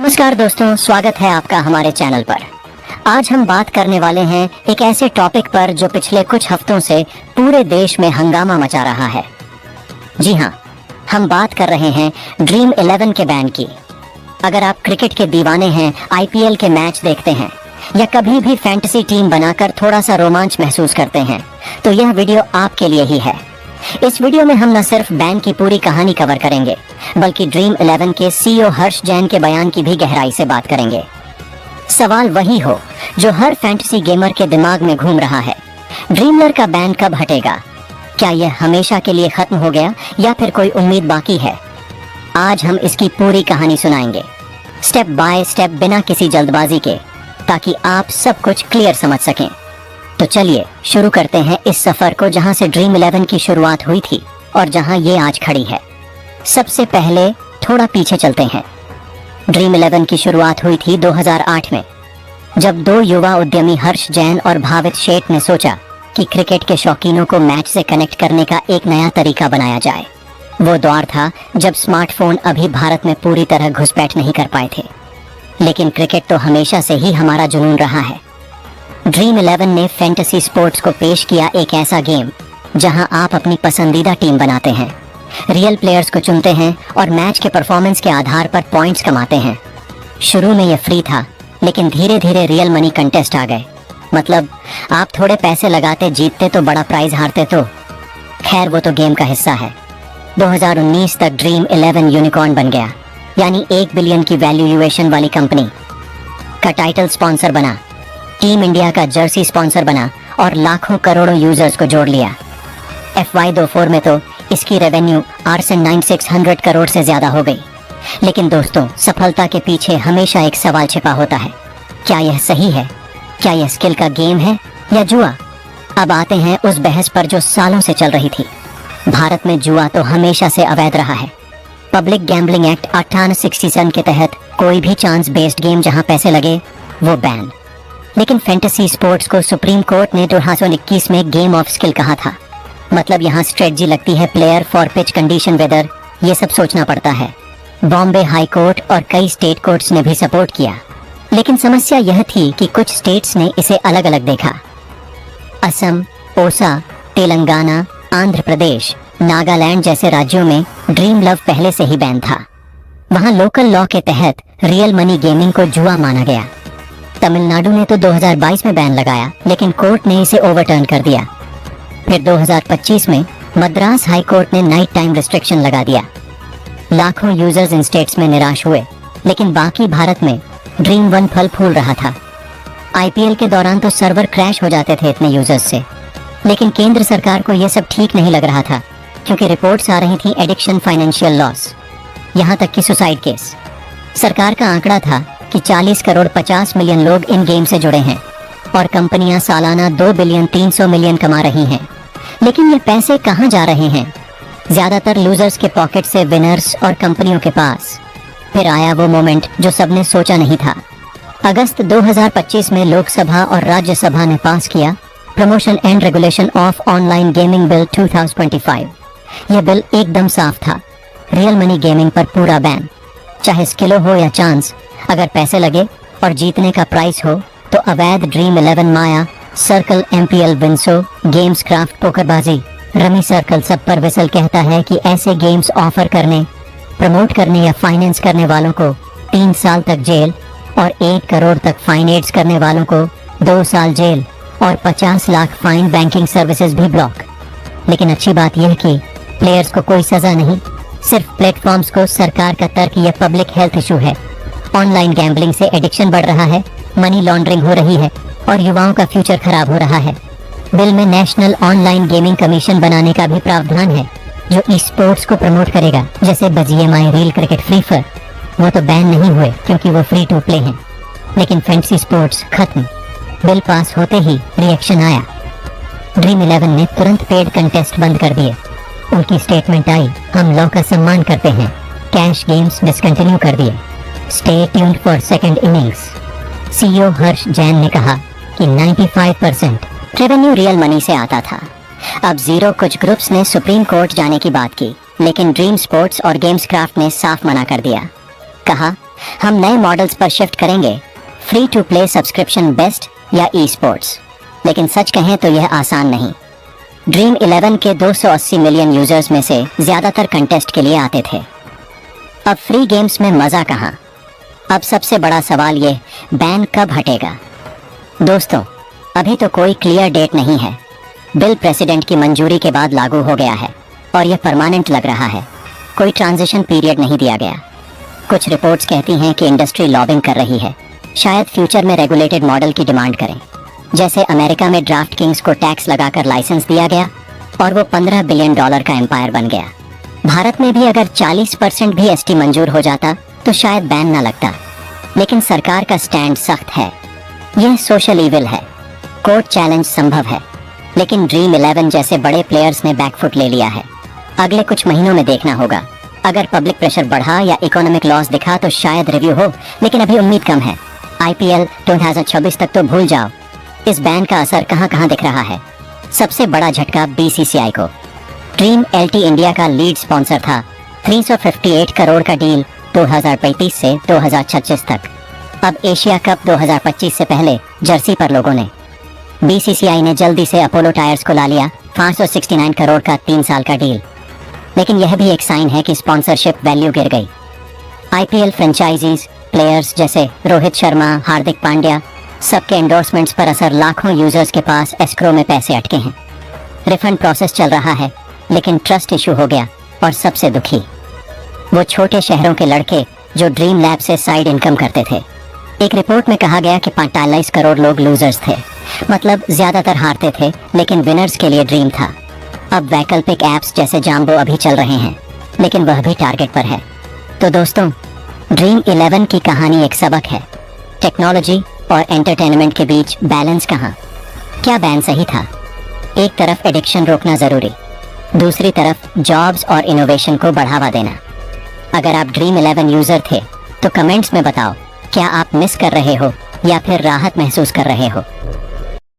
नमस्कार दोस्तों, स्वागत है आपका हमारे चैनल पर। आज हम बात करने वाले हैं एक ऐसे टॉपिक पर जो पिछले कुछ हफ्तों से पूरे देश में हंगामा मचा रहा है। जी हाँ, हम बात कर रहे हैं ड्रीम 11 के बैन की। अगर आप क्रिकेट के दीवाने हैं, आईपीएल के मैच देखते हैं या कभी भी फैंटेसी टीम बनाकर थोड़ा सा रोमांच महसूस करते हैं, तो यह वीडियो आपके लिए ही है। इस वीडियो में हम न सिर्फ बैन की पूरी कहानी कवर करेंगे, बल्कि ड्रीम 11 के सीईओ हर्ष जैन के बयान की भी गहराई से बात करेंगे। सवाल वही हो जो हर फैंटेसी गेमर के दिमाग में घूम रहा है, ड्रीमलर का बैन कब हटेगा? क्या यह हमेशा के लिए खत्म हो गया या फिर कोई उम्मीद बाकी है? आज हम इसकी पूरी कहानी सुनाएंगे, स्टेप बाय स्टेप, बिना किसी जल्दबाजी के, ताकि आप सब कुछ क्लियर समझ सकें। तो चलिए शुरू करते हैं इस सफर को, जहां से ड्रीम 11 की शुरुआत हुई थी और जहां ये आज खड़ी है। सबसे पहले थोड़ा पीछे चलते हैं। ड्रीम 11 की शुरुआत हुई थी 2008 में, जब दो युवा उद्यमी हर्ष जैन और भावित शेठ ने सोचा कि क्रिकेट के शौकीनों को मैच से कनेक्ट करने का एक नया तरीका बनाया जाए। वो दौर था जब स्मार्टफोन अभी भारत में पूरी तरह घुसपैठ नहीं कर पाए थे, लेकिन क्रिकेट तो हमेशा से ही हमारा जुनून रहा है। ड्रीम 11 ने फैंटेसी स्पोर्ट्स को पेश किया, एक ऐसा गेम जहां आप अपनी पसंदीदा टीम बनाते हैं, रियल प्लेयर्स को चुनते हैं और मैच के परफॉर्मेंस के आधार पर पॉइंट्स कमाते हैं। शुरू में यह फ्री था, लेकिन धीरे धीरे रियल मनी कंटेस्ट आ गए। मतलब आप थोड़े पैसे लगाते, जीतते तो बड़ा प्राइज, हारते तो खैर वो तो गेम का हिस्सा है। 2019 तक ड्रीम 11 यूनिकॉर्न बन गया, यानी 1 बिलियन की वैल्यूएशन वाली कंपनी का टाइटल स्पॉन्सर बना, टीम इंडिया का जर्सी स्पॉन्सर बना और लाखों करोड़ों यूजर्स को जोड़ लिया। FY24 में तो इसकी रेवेन्यू 9600 करोड़ से ज्यादा हो गई। लेकिन दोस्तों, सफलता के पीछे हमेशा एक सवाल छिपा होता है, क्या यह सही है? क्या यह स्किल का गेम है या जुआ? अब आते हैं उस बहस पर जो सालों से चल रही थी। भारत में जुआ तो हमेशा से अवैध रहा है। पब्लिक गैम्बलिंग एक्ट 1867 के तहत कोई भी चांस बेस्ड गेम जहां पैसे लगे वो बैन। लेकिन फैंटेसी स्पोर्ट्स को सुप्रीम कोर्ट ने 2021 में गेम ऑफ स्किल कहा था। मतलब यहाँ स्ट्रेटजी लगती है, player for pitch, condition, weather, ये सब सोचना पड़ता है। बॉम्बे हाई कोर्ट और कई स्टेट कोर्ट्स ने भी सपोर्ट किया, लेकिन समस्या यह थी कि कुछ स्टेट्स ने इसे अलग अलग देखा। असम, ओसा, तेलंगाना, आंध्र प्रदेश, नागालैंड जैसे राज्यों में ड्रीम लव पहले से ही बैन था। वहाँ लोकल लॉ के तहत रियल मनी गेमिंग को जुआ माना गया। तमिलनाडु ने तो 2022 में बैन लगाया, लेकिन कोर्ट ने इसे ओवरटर्न कर दिया। फिर 2025 में मद्रास हाई कोर्ट ने नाइट टाइम रिस्ट्रिक्शन लगा दिया। लाखों यूजर्स इन स्टेट्स में निराश हुए, लेकिन बाकी भारत में ड्रीम 1 फल फूल रहा था। आईपीएल के दौरान तो सर्वर क्रैश हो जाते थे इतने यूजर्स से। लेकिन केंद्र सरकार को यह सब ठीक नहीं लग रहा था, क्योंकि रिपोर्ट्स आ रही थी एडिक्शन, फाइनेंशियल लॉस, यहाँ तक कि सुसाइड केस। सरकार का आंकड़ा था कि 40 करोड़ 50 मिलियन लोग इन गेम से जुड़े हैं और कंपनियां सालाना 2 बिलियन 300 मिलियन कमा रही हैं। लेकिन ये पैसे कहां जा रहे हैं? ज्यादातर लूजर्स के पॉकेट से विनर्स और कंपनियों के पास। फिर आया वो मोमेंट जो सबने सोचा नहीं था। अगस्त 2025 में लोकसभा और राज्यसभा ने पास किया promotion and regulation of online gaming bill 2025। यह बिल एकदम साफ था, रियल मनी गेमिंग पर पूरा बैन। चाहे स्किलो हो या चांस, अगर पैसे लगे और जीतने का प्राइस हो तो अवैध ड्रीम 11, माया, circle, MPL, विंसो, games craft, पोकरबाजी, rummy circle, सब पर विसल कहता है कि ऐसे गेम्स ऑफर करने, प्रमोट करने या फाइनेंस करने वालों को 3 साल तक जेल और 1 करोड़ तक फाइन, एड्स करने वालों को 2 साल जेल और 50 लाख फाइन, बैंकिंग सर्विसेज भी ब्लॉक। लेकिन अच्छी बात यह कि प्लेयर्स को कोई सजा नहीं, सिर्फ प्लेटफॉर्म्स को। सरकार का तर्क यह पब्लिक हेल्थ इशू है। ऑनलाइन गैम्बलिंग से एडिक्शन बढ़ रहा है, मनी लॉन्ड्रिंग हो रही है और युवाओं का फ्यूचर खराब हो रहा है। बिल में नेशनल ऑनलाइन गेमिंग कमीशन बनाने का भी प्रावधान है, जो ई स्पोर्ट्स को प्रमोट करेगा, जैसे BGMI, reel cricket, free fire. वो तो बैन नहीं हुए क्योंकि वो फ्री टू प्ले हैं। लेकिन फैंटेसी स्पोर्ट्स खत्म। बिल पास होते ही रिएक्शन आया। ड्रीम 11 ने तुरंत पेड कंटेस्ट बंद कर दिए। उनकी स्टेटमेंट आई, हम लॉ का सम्मान करते हैं। कैश गेम्स डिसकंटिन्यू कर दिए। Stay tuned for second innings. CEO Harsh Jain ने कहा कि 95% रेवेन्यू रियल मनी से आता था। अब जीरो कुछ ग्रुप्स ने सुप्रीम कोर्ट जाने की बात की, लेकिन ड्रीम स्पोर्ट्स और गेम्स क्राफ्ट ने साफ मना कर दिया। कहा हम नए मॉडल्स पर शिफ्ट करेंगे। Free to play subscription based या ई स्पोर्ट्स। लेकिन सच कहें तो यह आसान नहीं। ड्रीम 11 के 280 मिलियन यूजर्स में से ज्यादातर कंटेस्ट के लिए आते थे। अब फ्री गेम्स में मजा कहां? अब सबसे बड़ा सवाल ये, बैन कब हटेगा? दोस्तों, अभी तो कोई क्लियर डेट नहीं है। बिल प्रेसिडेंट की मंजूरी के बाद लागू हो गया है और यह परमानेंट लग रहा है। कोई ट्रांजिशन पीरियड नहीं दिया गया। कुछ रिपोर्ट्स कहती हैं कि इंडस्ट्री लॉबिंग कर रही है, शायद फ्यूचर में रेगुलेटेड मॉडल की डिमांड करें। जैसे अमेरिका में ड्राफ्ट किंग्स को टैक्स लगाकर लाइसेंस दिया गया और वो $15 बिलियन का एम्पायर बन गया। भारत में भी अगर 40% भी एसटी मंजूर हो जाता तो शायद बैन न लगता। लेकिन सरकार का स्टैंड सख्त है। यह सोशल इविल है, कोर्ट चैलेंज संभव है। लेकिन ड्रीम 11 जैसे बड़े प्लेयर्स ने बैकफुट ले लिया है। अगले कुछ महीनों में देखना होगा। अगर पब्लिक प्रेशर बढ़ा या इकोनॉमिक लॉस दिखा तो शायद रिव्यू हो, लेकिन अभी उम्मीद कम है। IPL 2026 तक तो भूल जाओ। इस बैन का असर कहां कहां दिख रहा है? सबसे बड़ा झटका BCCI को। ड्रीम LT इंडिया का लीड स्पॉन्सर था। 358 करोड़ का डील 2035 से 2036 तक। अब एशिया कप 2025 से पहले जर्सी पर लोगों ने। BCCI ने जल्दी से अपोलो टायर्स को ला लिया 569 करोड़ का 3 साल का डील। लेकिन यह भी एक साइन है कि स्पॉन्सरशिप वैल्यू गिर गई। IPL फ्रेंचाइजीज, प्लेयर्स जैसे रोहित शर्मा, हार्दिक पांड्या, सबके एंडोर्समेंट्स पर असर। लाखों यूजर्स के पास एस्क्रो में पैसे अटके हैं। रिफंड प्रोसेस चल रहा है, लेकिन ट्रस्ट इशू हो गया। और सबसे दुखी वो छोटे शहरों के लड़के जो ड्रीम लैब से साइड इनकम करते थे। एक रिपोर्ट में कहा गया कि 45 करोड़ लोग लूजर्स थे, मतलब ज्यादातर हारते थे, लेकिन विनर्स के लिए ड्रीम था। अब वैकल्पिक एप्स जैसे जाम्बो अभी चल रहे हैं, लेकिन वह भी टारगेट पर है। तो दोस्तों, ड्रीम 11 की कहानी एक सबक है। टेक्नोलॉजी और एंटरटेनमेंट के बीच बैलेंस कहाँ? क्या बैन सही था? एक तरफ एडिक्शन रोकना जरूरी, दूसरी तरफ जॉब्स और इनोवेशन को बढ़ावा देना। अगर आप ड्रीम 11 यूजर थे तो कमेंट्स में बताओ, क्या आप मिस कर रहे हो या फिर राहत महसूस कर रहे हो?